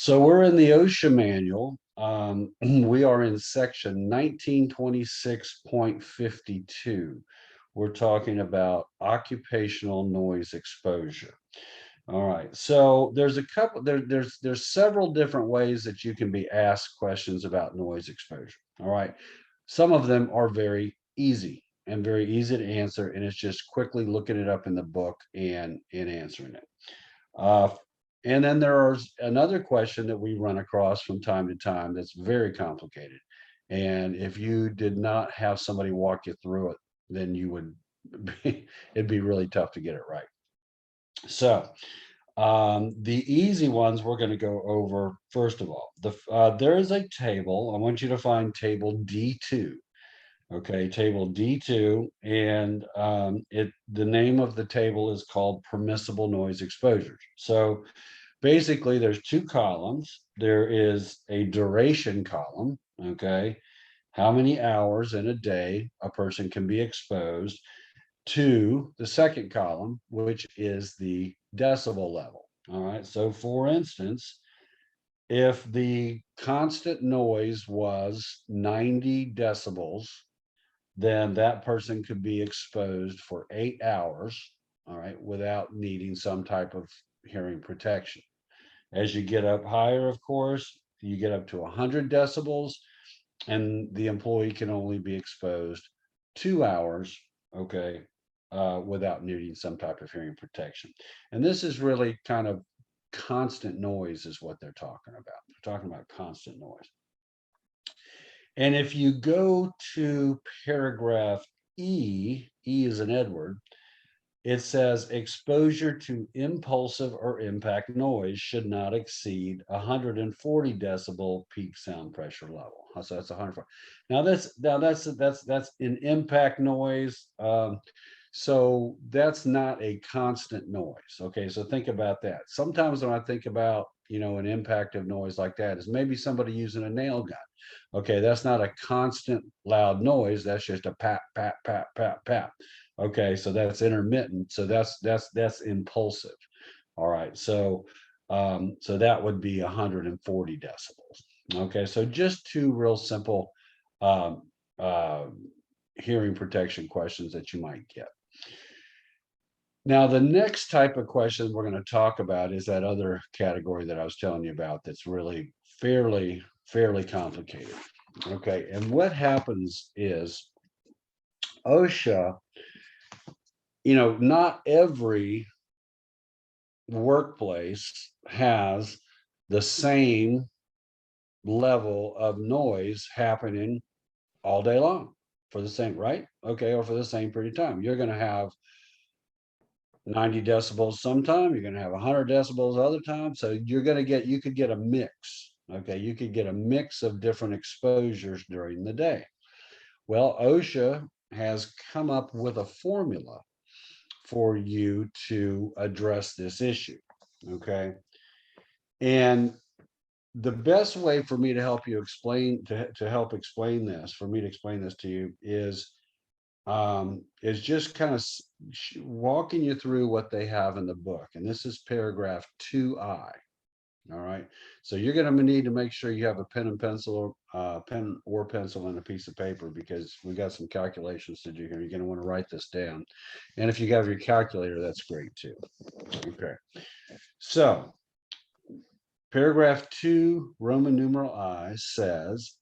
So we're in the OSHA manual. We are in section 1926.52. We're talking about occupational noise exposure. All right, so there's a couple there's several different ways that you can be asked questions about noise exposure. All right, some of them are very easy to answer, and it's just quickly looking it up in the book and answering it. Uh, and then there's another question that we run across from time to time that's very complicated. And if you did not have somebody walk you through it, then you would it'd be really tough to get it right. So the easy ones we're going to go over first of all. There is a table. I want you to find table D2. Okay, table D2, and the name of the table is called permissible noise exposures. So basically, there's two columns. There is a duration column, okay, how many hours in a day a person can be exposed, to the second column, which is the decibel level. All right, so for instance, if the constant noise was 90 decibels, then that person could be exposed for 8 hours, all right, without needing some type of hearing protection. As you get up higher, of course, you get up to 100 decibels, and the employee can only be exposed 2 hours, okay, without needing some type of hearing protection. And this is really kind of constant noise is what they're talking about. They're talking about constant noise. And if you go to paragraph E is an Edward, it says exposure to impulsive or impact noise should not exceed 140 decibel peak sound pressure level. So that's 140. That's an impact noise. So that's not a constant noise. Okay, so think about that. Sometimes when I think about an impact of noise like that is maybe somebody using a nail gun. Okay, that's not a constant loud noise. That's just a pat, pat, pat, pat, pat. Okay, so that's intermittent. So that's impulsive. All right, so so that would be 140 decibels. Okay, so just two real simple um, uh, hearing protection questions that you might get. Now, the next type of question we're going to talk about is that other category that I was telling you about that's really fairly complicated. Okay, and what happens is OSHA, not every workplace has the same level of noise happening all day long for the same, right? Okay, or for the same period of time. You're going to have 90 decibels sometime, you're going to have 100 decibels other time. So you could get a mix. Okay, you could get a mix of different exposures during the day. Well, OSHA has come up with a formula for you to address this issue. Okay, and the best way for me to help you explain to help explain this, for me to explain this to you, is just kind of walking you through what they have in the book. And this is paragraph 2I. All right. So you're going to need to make sure you have a pen and pencil, pen or pencil and a piece of paper, because we got some calculations to do here. You're going to want to write this down. And if you have your calculator, that's great too. Okay. So paragraph 2, Roman numeral I, says,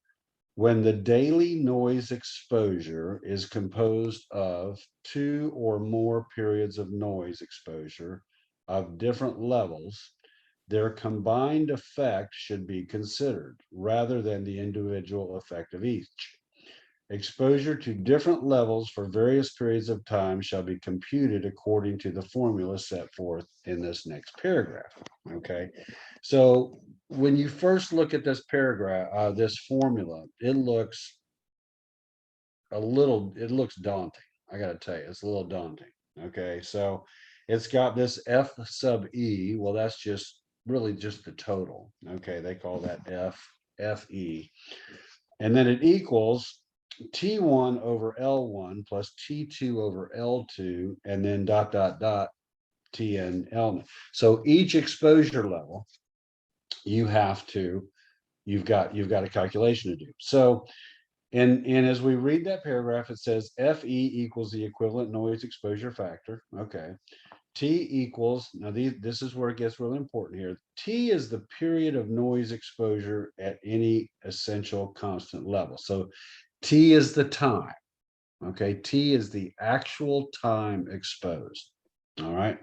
when the daily noise exposure is composed of 2 or more periods of noise exposure of different levels, their combined effect should be considered rather than the individual effect of each. Exposure to different levels for various periods of time shall be computed according to the formula set forth in this next paragraph. Okay, so when you first look at this paragraph, this formula, it looks daunting. I got to tell you, it's a little daunting. Okay, so it's got this F sub E. Well, that's just really just the total. Okay, they call that FE. And then it equals T1 over L1 plus T2 over L2, and then dot, Tn L. So each exposure level you've got a calculation to do. So, and as we read that paragraph, it says FE equals the equivalent noise exposure factor. Okay. T equals, now this is where it gets really important here. T is the period of noise exposure at any essential constant level. So T is the time. Okay, T is the actual time exposed. All right.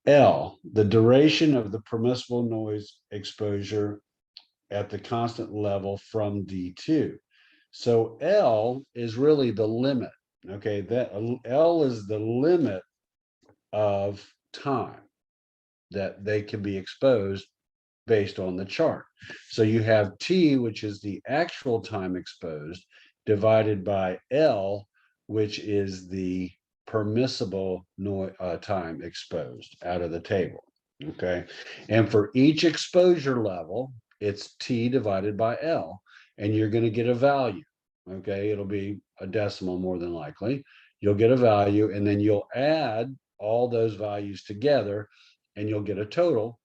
L, the duration of the permissible noise exposure at the constant level from D2. So L is really the limit. Okay, that L is the limit of time that they can be exposed based on the chart. So you have T, which is the actual time exposed, divided by L, which is the permissible time exposed out of the table. Okay. And for each exposure level, it's T divided by L, and you're going to get a value. Okay. It'll be a decimal more than likely. You'll get a value, and then you'll add all those values together, and you'll get a total.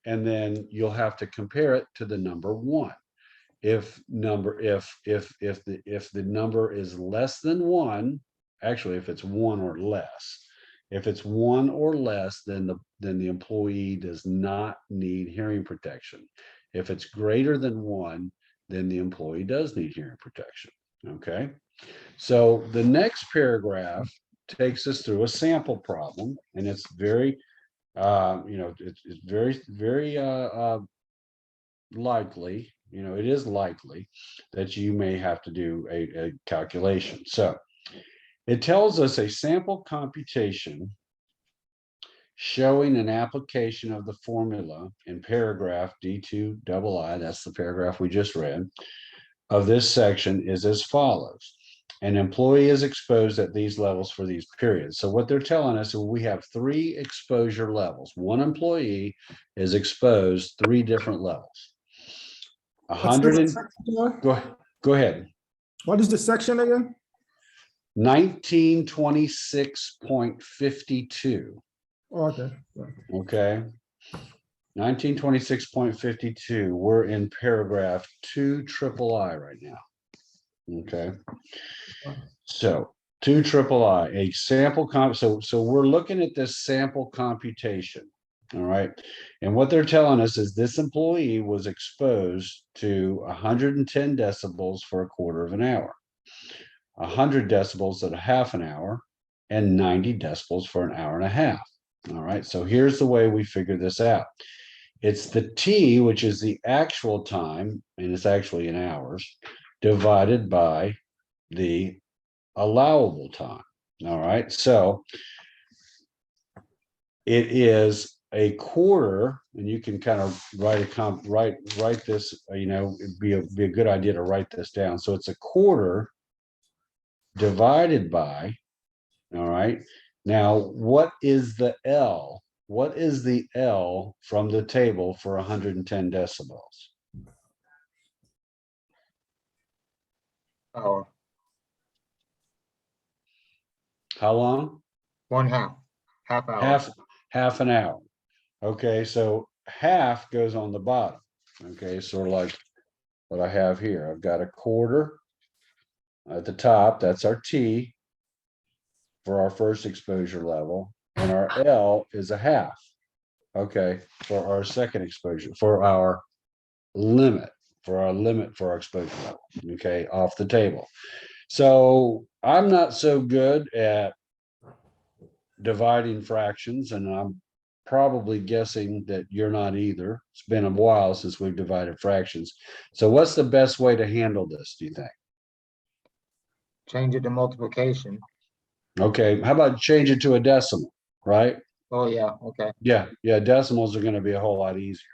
And then you'll have to compare it to the number one. If the number is less than one, actually, if it's one or less, if it's one or less, then the employee does not need hearing protection. If it's greater than one, then the employee does need hearing protection. Okay. So the next paragraph takes us through a sample problem, and it's very, it's very likely, it is likely that you may have to do a calculation. So it tells us a sample computation showing an application of the formula in paragraph D2II, that's the paragraph we just read, of this section is as follows. An employee is exposed at these levels for these periods. So what they're telling us is we have 3 exposure levels. One employee is exposed 3 different levels. What's this section, Go ahead. what is the section again? 1926.52. Oh, okay. Okay. 1926.52. We're in paragraph 2III right now. Okay. So 2III, a sample so we're looking at this sample computation. All right. And what they're telling us is this employee was exposed to 110 decibels for a quarter of an hour, 100 decibels at a half an hour, and 90 decibels for an hour and a half. All right. So here's the way we figure this out. It's the T, which is the actual time, and it's actually in hours, divided by the allowable time. All right. So it is a quarter, and you can kind of write this, it'd be a good idea to write this down. So it's a quarter divided by, all right. Now, what is the L? What is the L from the table for 110 decibels? Hour. How long? 1/2 hour. Half an hour. Okay, so half goes on the bottom. Okay, sort of like what I have here. I've got a quarter at the top. That's our T for our first exposure level, and our L is a half. Okay, for our second exposure, for our limit for our exposure level. Okay, off the table. So I'm not so good at dividing fractions, and I'm probably guessing that you're not either. It's been a while since we've divided fractions. So what's the best way to handle this, do you think? Change it to multiplication. Okay, how about change it to a decimal, right? Oh, yeah, okay. Yeah, decimals are going to be a whole lot easier.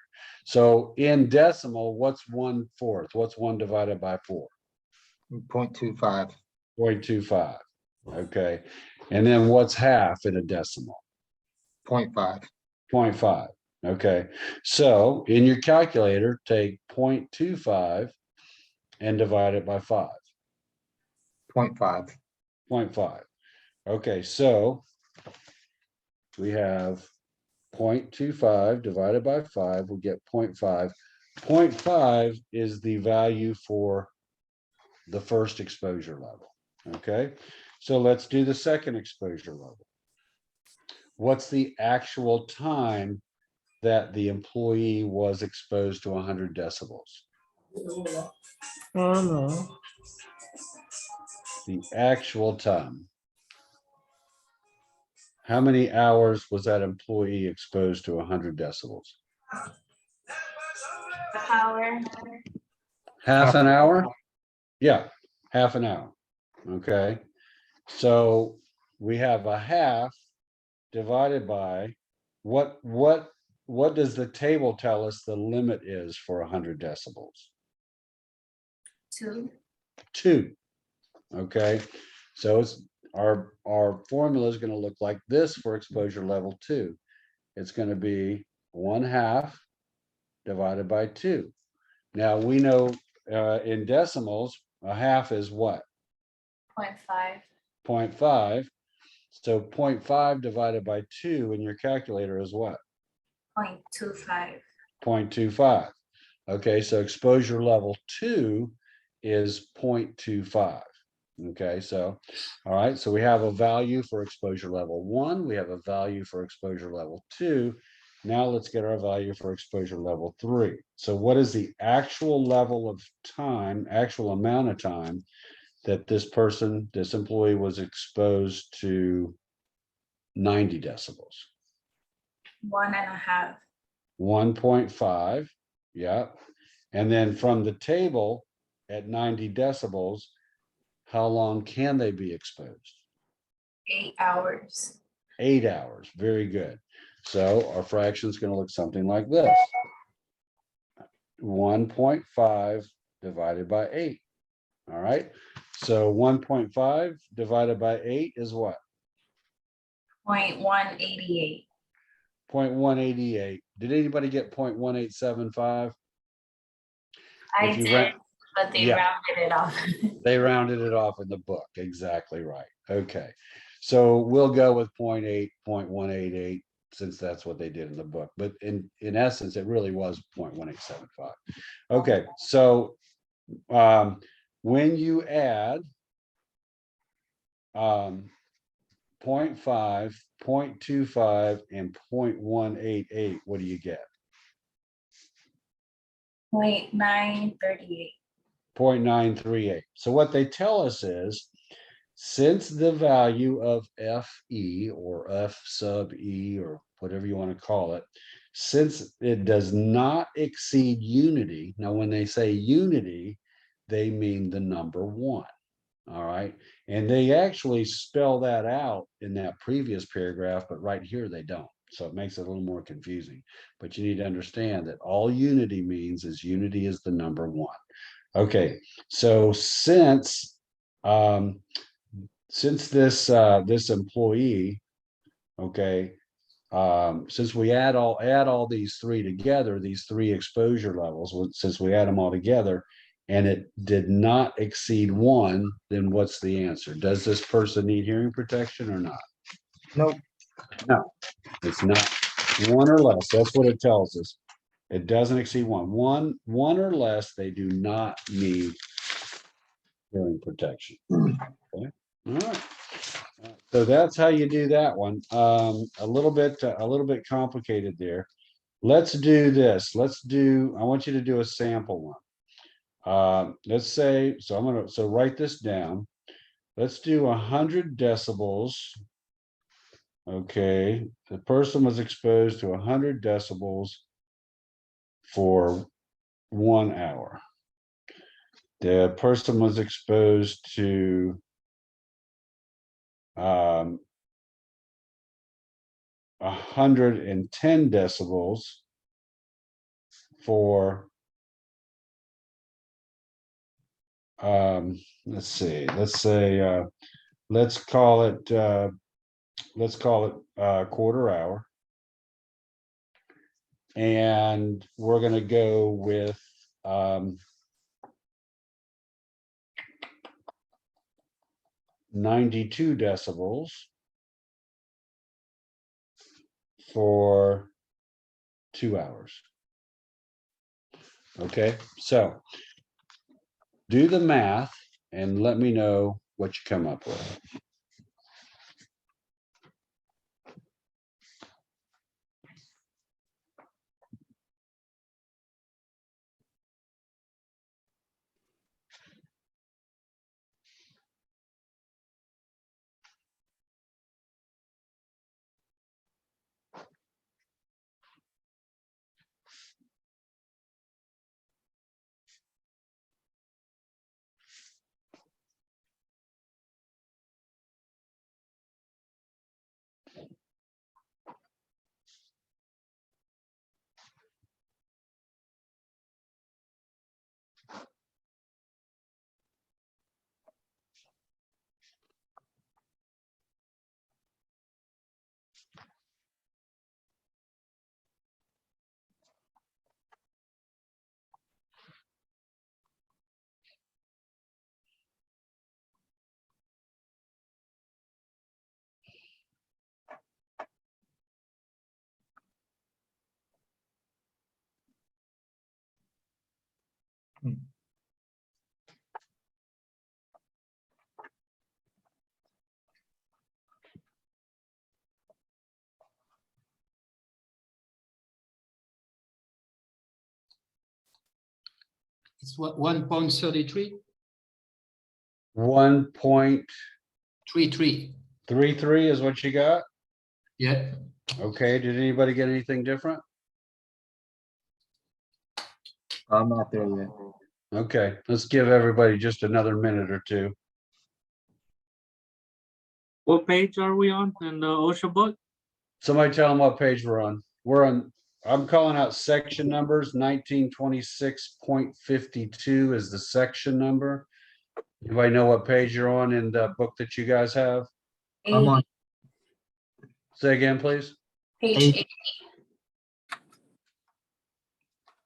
So in decimal, what's 1/4? What's 1 divided by 4? 0.25. 0.25. Okay. And then what's half in a decimal? 0.5. 0.5. Okay. So in your calculator, take 0.25 and divide it by 5. 0.5. 0.5. Okay. So we have 0.25 divided by 5, we get 0.5. 0.5 is the value for the first exposure level. Okay, so let's do the second exposure level. What's the actual time that the employee was exposed to 100 decibels? Oh, no. The actual time. How many hours was that employee exposed to 100 decibels? Power. Half an hour? Yeah, half an hour. Okay, so we have a half divided by what does the table tell us the limit is for 100 decibels? 2. 2. Okay, so it's our formula is going to look like this for exposure level 2. It's going to be 1/2 divided by 2. Now we know in decimals, a half is what? 0.5. 0.5. So 0.5 divided by 2 in your calculator is what? 0.25. 0.25. Okay, so exposure level 2 is 0.25. Okay, so, all right, so we have a value for exposure level 1, we have a value for exposure level 2. Now let's get our value for exposure level 3. So what is the actual level of time, actual amount of time that this employee was exposed to 90 decibels? 1.5. 1.5, yeah. And then from the table at 90 decibels, how long can they be exposed? 8 hours. 8 hours, very good. So our fraction is going to look something like this. 1.5 divided by 8. All right, so 1.5 divided by 8 is what? 0.188. 0.188. Did anybody get 0.1875? I If you did, but they yeah. rounded it off. They rounded it off in the book. Exactly right. Okay. So we'll go with 0.8, 0.188, since that's what they did in the book. But in essence, it really was 0.1875. Okay. So when you add 0.5, 0.25, and 0.188, what do you get? 0.938. 0.938. So what they tell us is, since the value of FE or F sub E or whatever you want to call it, since it does not exceed unity, now when they say unity, they mean the number 1. All right. And they actually spell that out in that previous paragraph, but right here they don't. So it makes it a little more confusing. But you need to understand that all unity means is unity is the number 1. Okay, so since this employee, okay, since we add all these 3 together, these 3 exposure levels, since we add them all together, and it did not exceed 1, then what's the answer? Does this person need hearing protection or not? Nope. No, it's not 1 or less. That's what it tells us. It doesn't exceed 1. 1 or less, they do not need hearing protection. Okay. All right. So that's how you do that one. A little bit complicated there. Let's do this. I want you to do a sample one. Let's say, so write this down. Let's do 100 decibels. Okay. The person was exposed to 100 decibels for 1 hour. The person was exposed to 110 decibels for let's see, let's call it a quarter hour, and we're going to go with 92 decibels for 2 hours. Okay, so do the math and let me know what you come up with. It's what, 1.33? 1.33 33. is what you got? Yeah. Okay, did anybody get anything different? I'm not there yet. Okay, let's give everybody just another minute or two. What page are we on in the OSHA book? Somebody tell them what page we're on. We're on, I'm calling out section numbers. 1926.52 is the section number. Anybody know what page you're on in the book that you guys have? I'm on 80, Say again, please. page 80.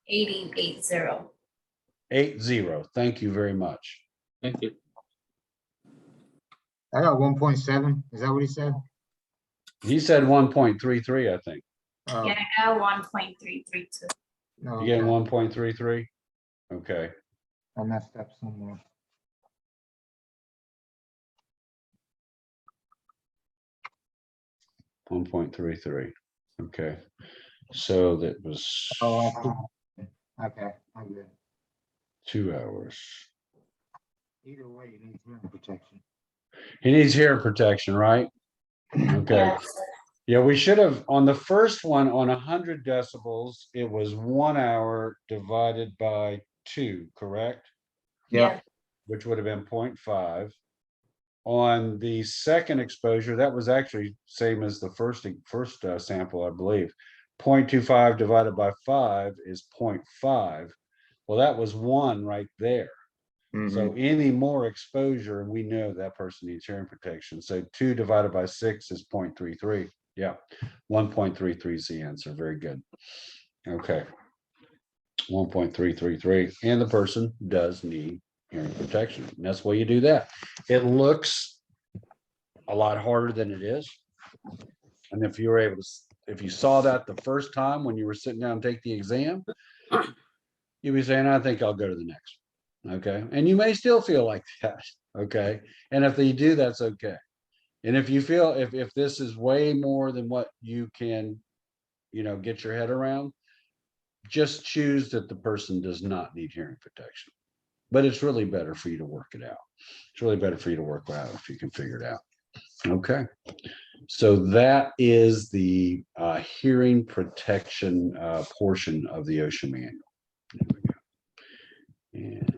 80, 80. 80. Thank you very much. Thank you. I got 1.7. Is that what he said? He said 1.33, I think. Oh, Yeah, I got 1.332. no, You getting okay. 1.33? Okay. I messed up somewhere. One point three three. Okay. So that was Oh, I see. Okay, I'm good. 2 hours. Either way, you need hearing protection. He needs hearing protection, right? Okay. Yes. Yeah, we should have, on the first one, on 100 decibels, it was 1 hour divided by 2, correct? Yeah. Which would have been 0.5. On the second exposure, that was actually same as the first sample, I believe. 0.25 divided by 5 is 0.5. Well, that was 1 right there. So Mhm. any more exposure, and we know that person needs hearing protection. So 2 divided by 6 is 0.33. Yeah, 1.33 is the answer. Very good. Okay. 1.333, and the person does need hearing protection. And that's why you do that. It looks a lot harder than it is. And if you were able to, if you saw that the first time when you were sitting down and take the exam, you'd be saying, I think I'll go to the next. Okay. And you may still feel like that. Okay. And if they do, that's okay. And if you feel, if this is way more than what you can, get your head around, just choose that the person does not need hearing protection. But it's really better for you to work it out. It's really better for you to work it out if you can figure it out. Okay. So that is the hearing protection portion of the OSHA manual. There we go. And